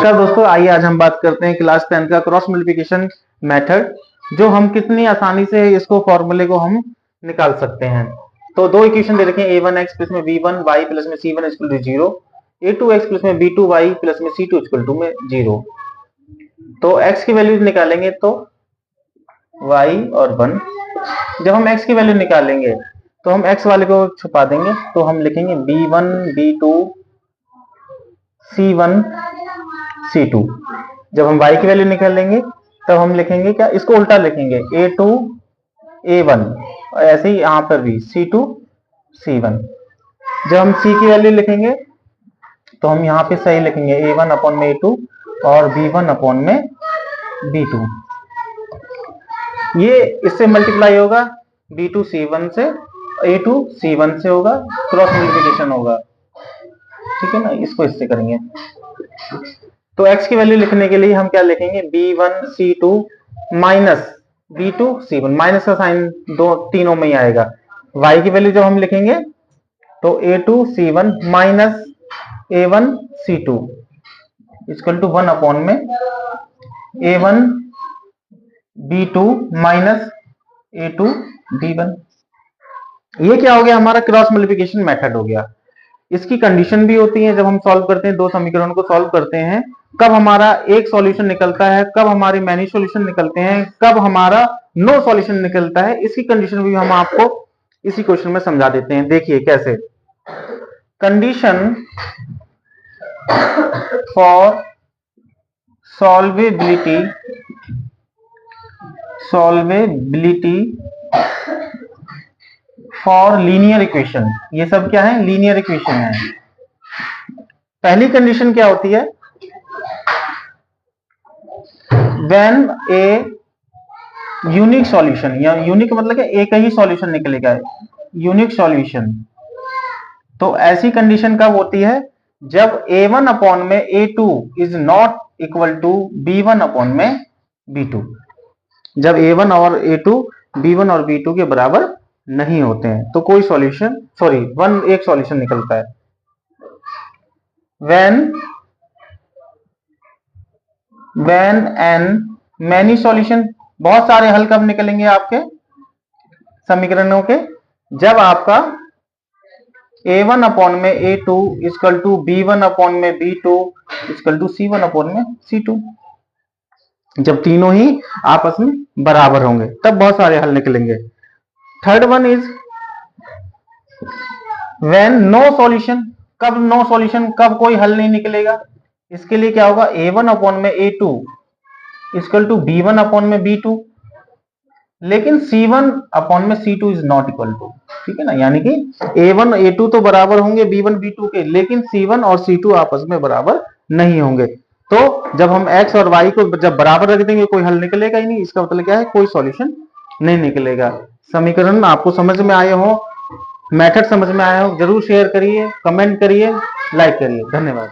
नमस्कार दोस्तों, आइए आज हम बात करते हैं क्लास 10 का क्रॉस मल्टीप्लिकेशन मेथड, जो हम कितनी आसानी से इसको फॉर्मूले को हम निकाल सकते हैं। तो दो इक्वेशन दे रखे हैं, a1x प्लस में b1y प्लस में c1 equal to 0, a2x plus में b2y प्लस में c2 इक्वल टू में 0। तो x की वैल्यू निकालेंगे तो y और 1। जब हम x की वैल्यू निकालेंगे तो हम x वाले को छुपा देंगे, तो हम लिखेंगे b1 b2 c1 C2। जब हम y की वैल्यू निकालेंगे तब हम लिखेंगे क्या, इसको उल्टा लिखेंगे a2 a1 और ऐसे ही यहां पर भी c2 c1। जब हम c की वैल्यू लिखेंगे तो हम यहां पे सही लिखेंगे a1 अपॉन में a2 और b1 अपॉन में b2। ये इससे मल्टीप्लाई होगा b2 c1 से, a2 c1 से होगा, क्रॉस मल्टीप्लिकेशन होगा, ठीक है ना। इसको इससे करेंगे तो x की वैल्यू लिखने के लिए हम क्या लिखेंगे, b1 c2 minus b2 c1, minus का साइन दो तीनों में ही आएगा। y की वैल्यू जब हम लिखेंगे तो a2 c1 minus a1 c2 equal to 1 upon में a1 b2 minus a2 b1। ये क्या हो गया, हमारा क्रॉस मल्टीप्लिकेशन मेथड हो गया। इसकी कंडीशन भी होती है जब हम सॉल्व करते हैं, दो समीकरणों को सॉल्व करते हैं, कब हमारा एक सॉल्यूशन निकलता है, कब हमारे मैनी सॉल्यूशन निकलते हैं, कब हमारा नो सॉल्यूशन निकलता है। इसकी कंडीशन भी हम आपको इसी क्वेश्चन में समझा देते हैं। देखिए कैसे, condition for solvability for linear equation. ये सब क्या है, लीनियर इक्वेशन है। पहली कंडीशन क्या होती है, व्हेन ए यूनिक सॉल्यूशन, या यूनिक मतलब कि एक ही सॉल्यूशन निकलेगा, यूनिक सॉल्यूशन। तो ऐसी कंडीशन कब होती है, जब a1 अपॉन में a2 is not equal to b1 upon में b2। जब a1 और a2 b1 और b2 के बराबर नहीं होते हैं तो कोई सॉल्यूशन, एक सॉल्यूशन निकलता है। when and many सॉल्यूशन, बहुत सारे हल कब निकलेंगे आपके समीकरणों के, जब आपका a1 अपॉन में a2 equal to b1 upon में b2 equal to c1 upon में c2। जब तीनों ही आपस में बराबर होंगे तब बहुत सारे हल निकलेंगे। Third one is when no solution. कब नो सॉल्यूशन, कब कोई हल नहीं निकलेगा। इसके लिए क्या होगा, a1 अपॉन में a2 equal to b1 upon में b2, लेकिन c1 अपॉन में c2 is not equal to, ठीक है ना। यानी कि a1 a2 तो बराबर होंगे b1 b2 के, लेकिन c1 और c2 आपस में बराबर नहीं होंगे। तो जब हम x और y को जब बराबर रख देंगे कोई हल निकलेगा ही नहीं। इसका मतलब क्या है, कोई सॉल्यूशन नहीं निकलेगा। समीकरण आपको समझ में आए हो, मेथड समझ में आया हो, जरूर शेयर करिए, कमेंट करिए, लाइक करिए। धन्यवाद।